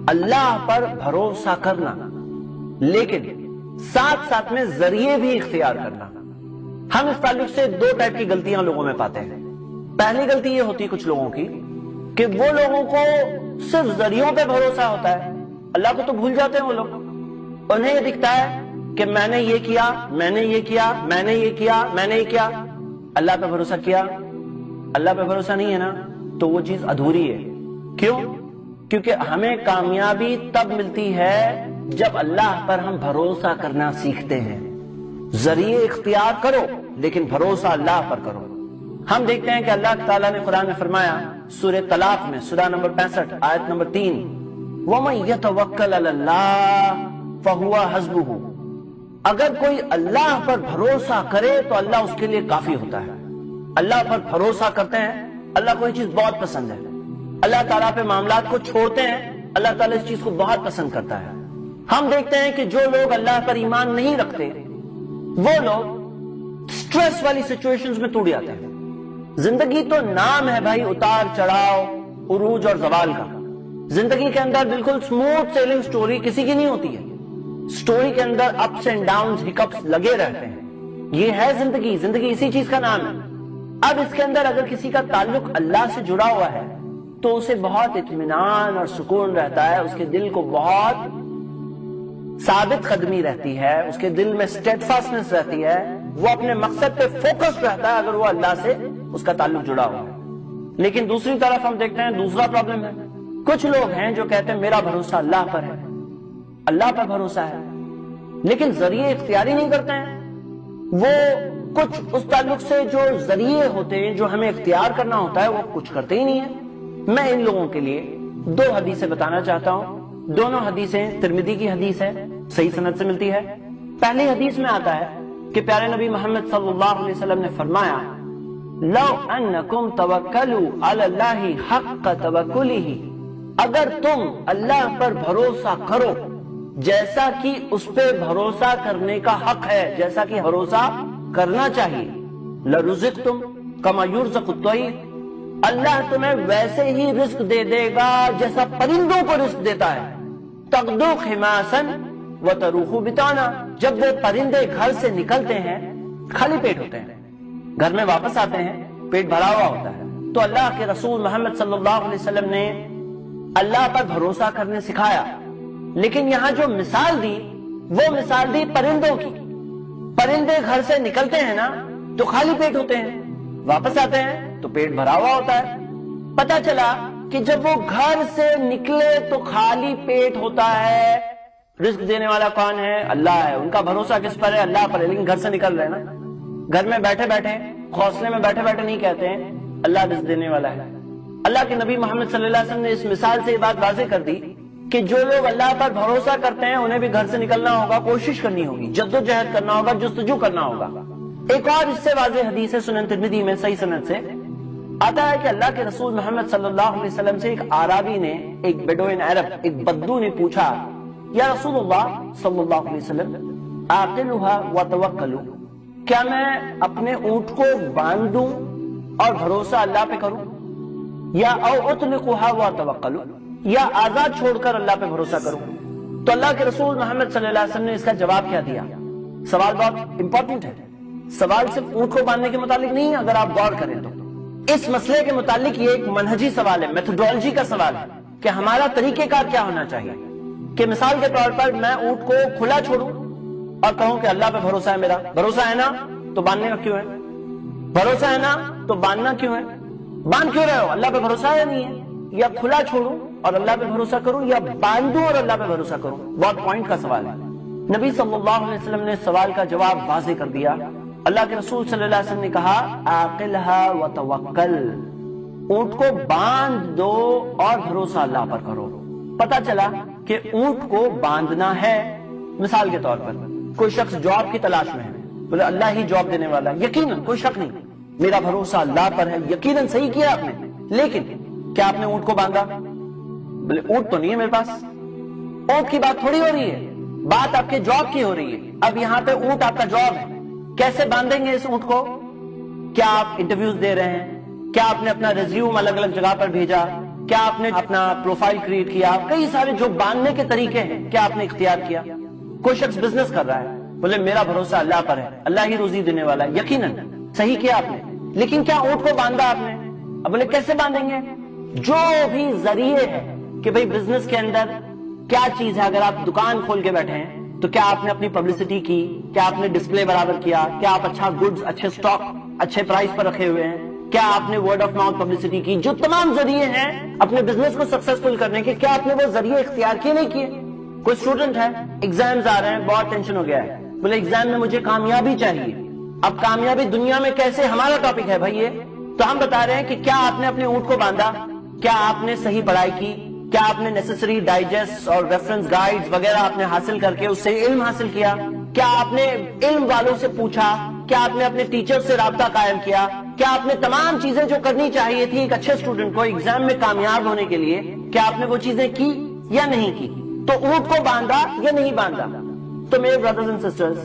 اللہ پر بھروسہ کرنا، لیکن ساتھ ساتھ میں ذریعے بھی اختیار کرنا۔ ہم اس تعلق سے دو ٹائپ کی غلطیاں لوگوں میں پاتے ہیں۔ پہلی غلطی یہ ہوتی ہے کچھ لوگوں کی کہ وہ لوگوں کو صرف ذریعوں پہ بھروسہ ہوتا ہے، اللہ کو تو بھول جاتے ہیں وہ لوگ۔ انہیں یہ دکھتا ہے کہ میں نے یہ کیا، میں نے یہ کیا، میں نے یہ کیا، میں نے یہ کیا، اللہ پہ بھروسہ کیا، اللہ پہ بھروسہ نہیں ہے نا، تو وہ چیز ادھوری ہے۔ کیوں؟ کیونکہ ہمیں کامیابی تب ملتی ہے جب اللہ پر ہم بھروسہ کرنا سیکھتے ہیں۔ ذریعے اختیار کرو لیکن بھروسہ اللہ پر کرو۔ ہم دیکھتے ہیں کہ اللہ تعالیٰ نے قرآن میں فرمایا سورہ طلاق میں، سورہ نمبر 65 آیت نمبر 3، وَمَن يَتَوَكَّلْ عَلَى اللَّهِ فَهُوَ حَسْبُهُ، اگر کوئی اللہ پر بھروسہ کرے تو اللہ اس کے لیے کافی ہوتا ہے۔ اللہ پر بھروسہ کرتے ہیں، اللہ کو یہ چیز بہت پسند ہے، اللہ تعالیٰ پہ معاملات کو چھوڑتے ہیں، اللہ تعالیٰ اس چیز کو بہت پسند کرتا ہے۔ ہم دیکھتے ہیں کہ جو لوگ اللہ پر ایمان نہیں رکھتے وہ لوگ سٹریس والی سچویشنز میں ٹوٹ جاتے ہیں۔ زندگی تو نام ہے بھائی اتار چڑھاؤ، عروج اور زوال کا۔ زندگی کے اندر بالکل سموتھ سیلنگ سٹوری کسی کی نہیں ہوتی ہے، سٹوری کے اندر اپس اینڈ ڈاؤنز، ہکپس لگے رہتے ہیں۔ یہ ہے زندگی، زندگی اسی چیز کا نام ہے۔ اب اس کے اندر اگر کسی کا تعلق اللہ سے جڑا ہوا ہے تو اسے بہت اطمینان اور سکون رہتا ہے، اس کے دل کو بہت ثابت قدمی رہتی ہے، اس کے دل میں اسٹیڈفاسٹنس رہتی ہے، وہ اپنے مقصد پہ فوکس رہتا ہے اگر وہ اللہ سے اس کا تعلق جڑا ہوا ہے۔ لیکن دوسری طرف ہم دیکھتے ہیں دوسرا پرابلم ہے، کچھ لوگ ہیں جو کہتے ہیں میرا بھروسہ اللہ پر ہے، اللہ پر بھروسہ ہے، لیکن ذریعے اختیاری نہیں کرتے ہیں۔ وہ کچھ اس تعلق سے جو ذریعے ہوتے ہیں، جو ہمیں اختیار کرنا ہوتا ہے، وہ کچھ کرتے ہی نہیں ہیں۔ میں ان لوگوں کے لیے دو حدیثیں بتانا چاہتا ہوں۔ دونوں حدیثیں ترمذی کی حدیث ہے، صحیح سند سے ملتی ہے۔ پہلی حدیث میں آتا ہے کہ پیارے نبی محمد صلی اللہ علیہ وسلم نے فرمایا لو انکم توکلوا علی اللہ حق توکلہ، اگر تم اللہ پر بھروسہ کرو جیسا کہ اس پہ بھروسہ کرنے کا حق ہے، جیسا کہ بھروسہ کرنا چاہیے، لرزقتم کما یرزق الطیر، اللہ تمہیں ویسے ہی رزق دے دے گا جیسا پرندوں کو رزق دیتا ہے، تغدو خماسا وتروح بطانا، جب وہ پرندے گھر سے نکلتے ہیں خالی پیٹ ہوتے ہیں، گھر میں واپس آتے ہیں پیٹ بھرا ہوا ہوتا ہے۔ تو اللہ کے رسول محمد صلی اللہ علیہ وسلم نے اللہ پر بھروسہ کرنے سکھایا، لیکن یہاں جو مثال دی وہ مثال دی پرندوں کی۔ پرندے گھر سے نکلتے ہیں نا تو خالی پیٹ ہوتے ہیں، واپس آتے ہیں تو پیٹ بھرا ہوا ہوتا ہے۔ پتا چلا کہ جب وہ گھر سے نکلے تو خالی پیٹ ہوتا ہے، رزق دینے والا کون ہے؟ اللہ ہے، ان کا بھروسہ کس پر ہے؟ اللہ پر ہے، لیکن گھر سے نکل رہے ہیں نا، گھر میں بیٹھے بیٹھے حوصلے میں بیٹھے بیٹھے نہیں کہتے ہیں اللہ رزق دینے والا ہے۔ اللہ کے نبی محمد صلی اللہ علیہ وسلم نے اس مثال سے یہ بات واضح کر دی کہ جو لوگ اللہ پر بھروسہ کرتے ہیں انہیں بھی گھر سے نکلنا ہوگا، کوشش کرنی ہوگی، جدوجہد کرنا ہوگا، جستجو کرنا ہوگا۔ ایک اور اس سے واضح حدیث ہے سنن ترمذی میں صحیح سند سے آتا ہے کہ اللہ کے رسول محمد صلی اللہ علیہ وسلم سے ایک عربی نے، ایک بیڈوین عرب، ایک بدو نے پوچھا یا رسول اللہ صلی اللہ علیہ وسلم اعقلها وتوکلوا، کیا میں اپنے اونٹ کو باندھ دوں اور بھروسہ اللہ پہ کروں، یا او اطلقها وتوکلوا، یا آزاد چھوڑ کر اللہ پہ بھروسہ کروں؟ تو اللہ کے رسول محمد صلی اللہ علیہ وسلم نے اس کا جواب کیا دیا؟ سوال بہت امپورٹنٹ ہے، سوال صرف اونٹ کو باندھنے کے متعلق نہیں ہے، اگر آپ غور کریں تو اس مسئلے کے متعلق یہ ایک منہجی سوال ہے، میتھڈولوجی کا سوال ہے کہ ہمارا طریقہ کار کیا ہونا چاہیے۔ کہ مثال کے طور پر میں اونٹ کو کھلا چھوڑوں اور کہوں کہ اللہ پہ بھروسہ ہے، میرا بھروسہ ہے نا تو باندھنے کا کیوں ہے؟ بھروسہ ہے نا تو باندھنا کیوں ہے؟ باندھ کیوں رہے ہو؟ اللہ پہ بھروسہ ہے نہیں ہے؟ یا کھلا چھوڑوں اور اللہ پہ بھروسہ کروں، یا باندھوں اور اللہ پہ بھروسہ کروں؟ بہت پوائنٹ کا سوال ہے۔ نبی صلی اللہ علیہ وسلم نے سوال کا جواب واضح کر دیا۔ اللہ کے رسول صلی اللہ علیہ وسلم نے کہا عاقلها وتوکل، اونٹ کو باندھ دو اور بھروسہ اللہ پر کرو۔ پتا چلا کہ اونٹ کو باندھنا ہے۔ مثال کے طور پر کوئی شخص جاب کی تلاش میں ہے، بولے اللہ ہی جاب دینے والا ہے، یقیناً کوئی شک نہیں، میرا بھروسہ اللہ پر ہے، یقیناً صحیح کیا آپ نے، لیکن کیا آپ نے اونٹ کو باندھا؟ بولے اونٹ تو نہیں ہے میرے پاس۔ اونٹ کی بات تھوڑی ہو رہی ہے، بات آپ کے جاب کی ہو رہی ہے۔ اب یہاں پہ اونٹ آپ کا جاب ہے، کیسے باندھیں گے اس اونٹ کو؟ کیا آپ انٹرویوز دے رہے ہیں؟ کیا آپ نے اپنا ریزیوم الگ الگ جگہ پر بھیجا؟ کیا آپ نے اپنا پروفائل کریٹ کیا؟ کئی سارے جو باندھنے کے طریقے ہیں کیا آپ نے اختیار کیا؟ کوئی شخص بزنس کر رہا ہے، بولے میرا بھروسہ اللہ پر ہے، اللہ ہی روزی دینے والا ہے، یقیناً صحیح کیا آپ نے، لیکن کیا اونٹ کو باندھا آپ نے؟ اب بولے کیسے باندھیں گے؟ جو بھی ذریعے ہے کہ بھئی بزنس کے اندر کیا چیز ہے، اگر آپ دکان کھول کے بیٹھے ہیں تو کیا آپ نے اپنی پبلسٹی کی؟ کیا آپ نے ڈسپلے برابر کیا؟ کیا آپ اچھا گڈز، اچھے سٹاک اچھے پرائس پر رکھے ہوئے ہیں؟ کیا آپ نے ورڈ آف ماؤتھ پبلسٹی کی؟ جو تمام ذریعے ہیں اپنے بزنس کو سکسیسفل کرنے کے، کیا آپ نے وہ ذریعے اختیار کیے نہیں کیے؟ کوئی اسٹوڈنٹ ہے، ایگزامز آ رہے ہیں، بہت ٹینشن ہو گیا ہے، بولے ایگزام میں مجھے کامیابی چاہیے۔ اب کامیابی دنیا میں کیسے، ہمارا ٹاپک ہے بھائی یہ، تو ہم بتا رہے ہیں کہ کیا آپ نے اپنے اونٹ کو باندھا؟ کیا آپ نے صحیح پڑھائی کی؟ کیا آپ نے نیسیسری ڈائجسٹ اور ریفرنس گائیڈز وغیرہ آپ نے حاصل کر کے اس سے علم حاصل کیا؟ کیا آپ نے علم والوں سے پوچھا؟ کیا آپ نے اپنے ٹیچر سے رابطہ قائم کیا؟ کیا آپ نے تمام چیزیں جو کرنی چاہیے تھی ایک اچھے اسٹوڈنٹ کو ایگزام میں کامیاب ہونے کے لیے، کیا آپ نے وہ چیزیں کی یا نہیں کی؟ تو اونٹ کو باندھا یا نہیں باندھا؟ تو میرے برادرز اینڈ سسٹرز،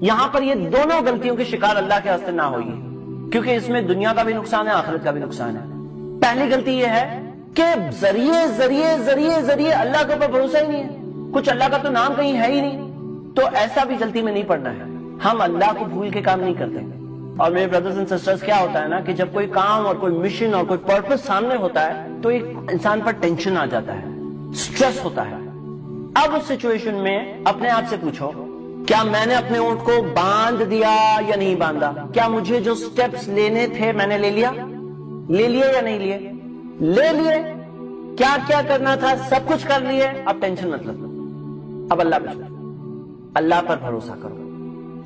یہاں پر یہ دونوں غلطیوں کے شکار اللہ کے واسطے نہ ہوئیے، کیونکہ اس میں دنیا کا بھی نقصان ہے، آخرت کا بھی نقصان ہے۔ پہلی غلطی یہ ہے کہ ذریعے اللہ کے اوپر بھروسہ ہی نہیں ہے، کچھ اللہ کا تو نام کہیں ہے ہی نہیں، تو ایسا بھی غلطی میں نہیں پڑنا ہے۔ ہم اللہ کو بھول کے کام نہیں کرتے۔ اور میرے برادرز اینڈ سسٹرز، کیا ہوتا ہے نا کہ جب کوئی کام اور کوئی مشن اور کوئی پرپس سامنے ہوتا ہے تو ایک انسان پر ٹینشن آ جاتا ہے، سٹریس ہوتا ہے۔ اب اس سچویشن میں اپنے آپ سے پوچھو، کیا میں نے اپنے اونٹ کو باندھ دیا یا نہیں باندھا؟ کیا مجھے جو سٹیپس لینے تھے میں نے لے لیے یا نہیں لیے؟ لے لیے۔ کیا کیا کرنا تھا سب کچھ کر لیے، اب ٹینشن مت لو، اب اللہ پہ چھوڑو، اللہ پر بھروسہ کرو۔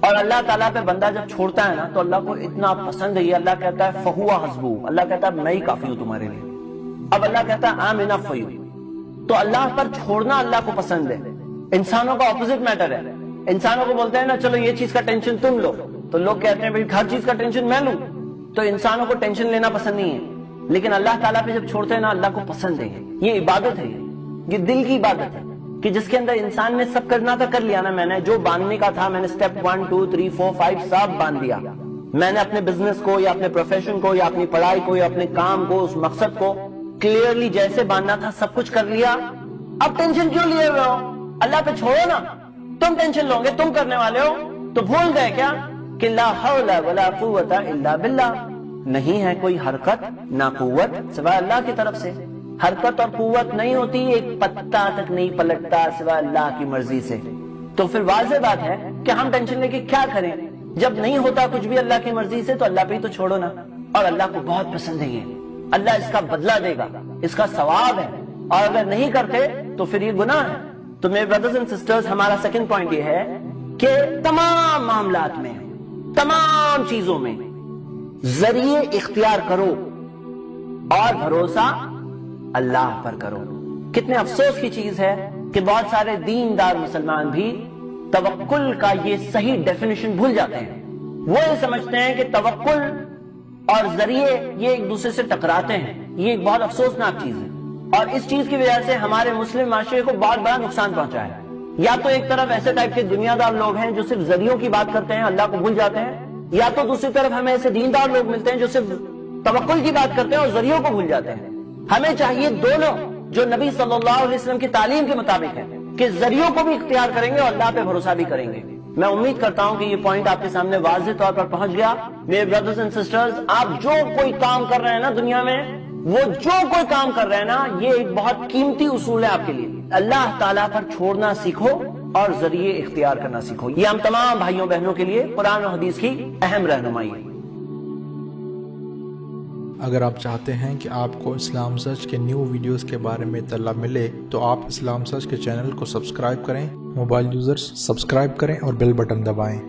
اور اللہ تعالیٰ پہ بندہ جب چھوڑتا ہے نا تو اللہ کو اتنا پسند ہے، یہ اللہ کہتا ہے فہوا حسبو، اللہ کہتا ہے میں ہی کافی ہوں تمہارے لیے۔ اب اللہ کہتا ہے I'm enough for you، تو اللہ پر چھوڑنا اللہ کو پسند ہے۔ انسانوں کا اپوزٹ میٹر ہے، انسانوں کو بولتے ہیں نا چلو یہ چیز کا ٹینشن تم لو، تو لوگ کہتے ہیں بھائی ہر چیز کا ٹینشن میں لوں، تو انسانوں کو ٹینشن لینا پسند نہیں ہے۔ لیکن اللہ تعالیٰ پہ جب چھوڑتے ہیں نا اللہ کو پسند ہے، یہ عبادت ہے، یہ دل کی عبادت ہے کہ جس کے اندر انسان نے سب کرنا تھا کر لیا نا، میں نے جو باندھنے کا تھا میں نے سٹیپ 1 2 3 4 5 سب باندھ دیا۔ میں نے اپنے بزنس کو یا اپنے پروفیشن کو یا اپنی پڑھائی کو یا اپنے کام کو، اس مقصد کو کلیئرلی جیسے باندھنا تھا سب کچھ کر لیا۔ اب ٹینشن کیوں لیے ہوئے ہو؟ اللہ پہ چھوڑو نا، تم ٹینشن لو گے، تم کرنے والے ہو، تو بھول گئے کیا کہ لا حول ولا قوت الا باللہ، نہیں ہے کوئی حرکت نہ قوت سوائے اللہ کی طرف سے۔ حرکت اور قوت نہیں ہوتی، ایک پتا تک نہیں پلٹتا سوائے اللہ کی مرضی سے۔ تو پھر واضح بات ہے کہ ہم ٹینشن لے کے کیا کریں؟ جب نہیں ہوتا کچھ بھی اللہ کی مرضی سے تو اللہ پہ ہی تو چھوڑو نا۔ اور اللہ کو بہت پسند ہے یہ، اللہ اس کا بدلہ دے گا، اس کا ثواب ہے، اور اگر نہیں کرتے تو پھر یہ گناہ ہے۔ تو میرے برادرز اینڈ سسٹرز، ہمارا سیکنڈ پوائنٹ یہ ہے کہ تمام معاملات میں، تمام چیزوں میں ذریعے اختیار کرو اور بھروسہ اللہ پر کرو۔ کتنے افسوس کی چیز ہے کہ بہت سارے دیندار مسلمان بھی توکل کا یہ صحیح ڈیفینیشن بھول جاتے ہیں۔ وہ یہ سمجھتے ہیں کہ توکل اور ذریعے یہ ایک دوسرے سے ٹکراتے ہیں، یہ ایک بہت افسوسناک چیز ہے، اور اس چیز کی وجہ سے ہمارے مسلم معاشرے کو بہت بڑا نقصان پہنچا ہے۔ یا تو ایک طرف ایسے ٹائپ کے دنیا دار لوگ ہیں جو صرف ذریعوں کی بات کرتے ہیں، اللہ کو بھول جاتے ہیں، یا تو دوسری طرف ہمیں ایسے دیندار لوگ ملتے ہیں جو صرف توکل کی بات کرتے ہیں اور ذریعوں کو بھول جاتے ہیں۔ ہمیں چاہیے دونوں، جو نبی صلی اللہ علیہ وسلم کی تعلیم کے مطابق ہے، کہ ذریعوں کو بھی اختیار کریں گے اور اللہ پہ بھروسہ بھی کریں گے۔ میں امید کرتا ہوں کہ یہ پوائنٹ آپ کے سامنے واضح طور پر پہنچ گیا۔ میرے برادرز اینڈ سسٹرز، آپ جو کوئی کام کر رہے ہیں نا دنیا میں، وہ جو کوئی کام کر رہے ہیں نا، یہ ایک بہت قیمتی اصول ہے آپ کے لیے۔ اللہ تعالیٰ پر چھوڑنا سیکھو اور ذریعے اختیار کرنا سیکھو۔ یہ ہم تمام بھائیوں بہنوں کے لیے قرآن و حدیث کی اہم رہنمائی ہے۔ اگر آپ چاہتے ہیں کہ آپ کو اسلام سرچ کے نیو ویڈیوز کے بارے میں اطلاع ملے تو آپ اسلام سرچ کے چینل کو سبسکرائب کریں، موبائل یوزرز سبسکرائب کریں اور بیل بٹن دبائیں۔